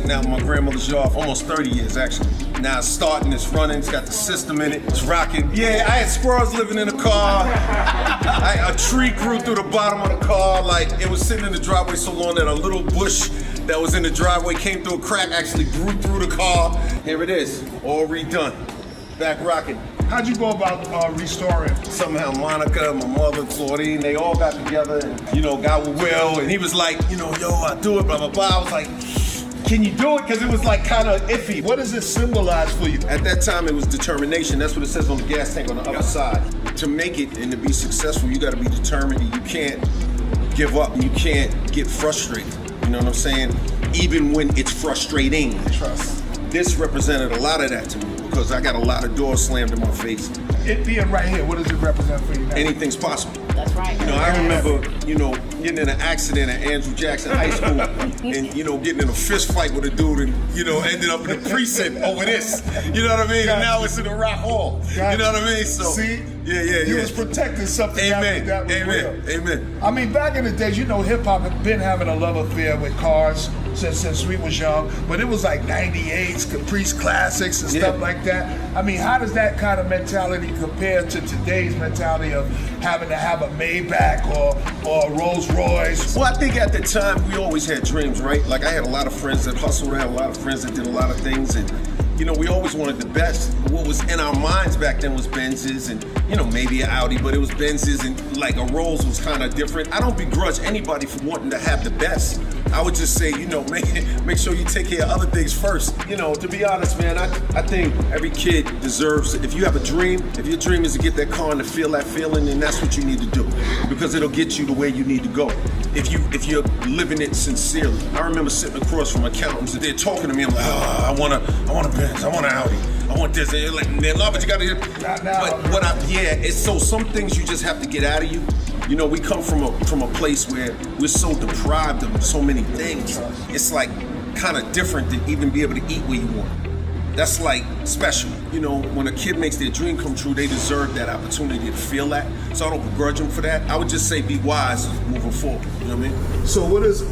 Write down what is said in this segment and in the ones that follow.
sitting out in my grandmother's yard for almost 30 years, actually. Now it's starting, it's running, it's got the system in it, it's rocking. Yeah, I had squirrels living in the car. A tree grew through the bottom of the car. Like, it was sitting in the driveway so long that a little bush that was in the driveway came through a crack, actually grew through the car. Here it is, all redone, back rocking. How'd you go about restoring? Somehow Monica, my mother, Claudine, they all got together and, got with Will, and he was like, yo, I do it, blah, blah, blah. I was like, can you do it? Because it was like kind of iffy. What does it symbolize for you? At that time, it was determination. That's what it says on the gas tank on the other side. To make it and to be successful, you got to be determined. You can't give up. You can't get frustrated. You know what I'm saying? Even when it's frustrating. Trust. This represented a lot of that to me because I got a lot of doors slammed in my face. It being right here, what does it represent for you now? Anything's possible. That's right. I remember, getting in an accident at Andrew Jackson High School and, getting in a fist fight with a dude and, ended up in the precinct over this. You know what I mean? And now it's in the Rock Hall. You know what I mean? So, see? Yeah. You was protecting something that was real. Amen. I mean, back in the days, hip-hop had been having a love affair with cars since we was young, but it was like 98s, Caprice Classics and stuff like that. I mean, how does that kind of mentality compare to today's mentality of having to have a Maybach or a Rolls Royce? Well, I think at the time, we always had dreams, right? Like, I had a lot of friends that hustled, I had a lot of friends that did a lot of things, and we always wanted the best. What was in our minds back then was Benzes and, maybe an Audi, but it was Benzes and like a Rolls was kind of different. I don't begrudge anybody for wanting to have the best. I would just say, make sure you take care of other things first. To be honest, man, I think every kid deserves it. If you have a dream, if your dream is to get that car and to feel that feeling, then that's what you need to do because it'll get you to where you need to go. If you're living it sincerely. I remember sitting across from accountants and they're talking to me. I'm like, I want a Benz, I want an Audi, I want this. And they're like, but you gotta. It's so some things you just have to get out of you. We come from a place where we're so deprived of so many things. It's like kind of different to even be able to eat where you want. That's like special. When a kid makes their dream come true, they deserve that opportunity to feel that. So I don't begrudge them for that. I would just say be wise moving forward. You know what I mean? So what is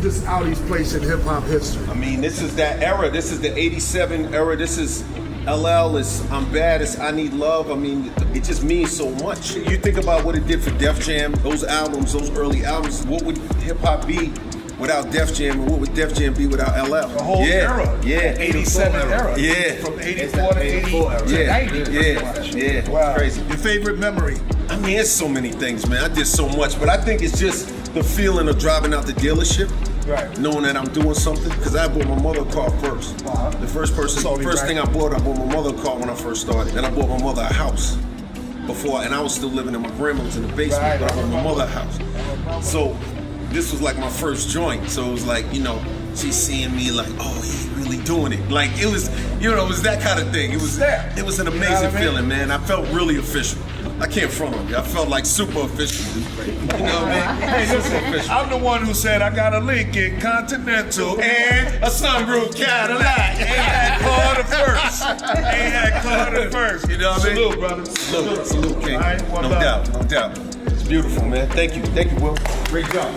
this Audi's place in hip hop history? I mean, this is that era. This is the '87 era. This is LL, it's I'm Bad, it's I Need Love. I mean, it just means so much. You think about what it did for Def Jam, those albums, those early albums. What would hip hop be without Def Jam, and what would Def Jam be without LL? The whole era. Yeah. 87 era. Yeah. From 84 to 84 to 90. Yeah. Wow. Crazy. Your favorite memory? I mean, it's so many things, man. I did so much, but I think it's just the feeling of driving out the dealership. Right. Knowing that I'm doing something, because I bought my mother a car first. Wow. The first thing I bought my mother a car when I first started. Then I bought my mother a house before, and I was still living in my grandmother's in the basement, but I bought my mother a house. So this was like my first joint. So it was like, she's seeing me like, oh, he's really doing it. Like it was, it was that kind of thing. It was an amazing feeling, man. I felt really official. I can't front on you. I felt like super official. You know what I mean? Hey, listen, I'm the one who said I got a Lincoln Continental and a sunroof Cadillac. Ain't that car the first? You know what I mean? Salute, brother. Salute, King. No doubt. It's beautiful, man. Thank you, Will. Great job.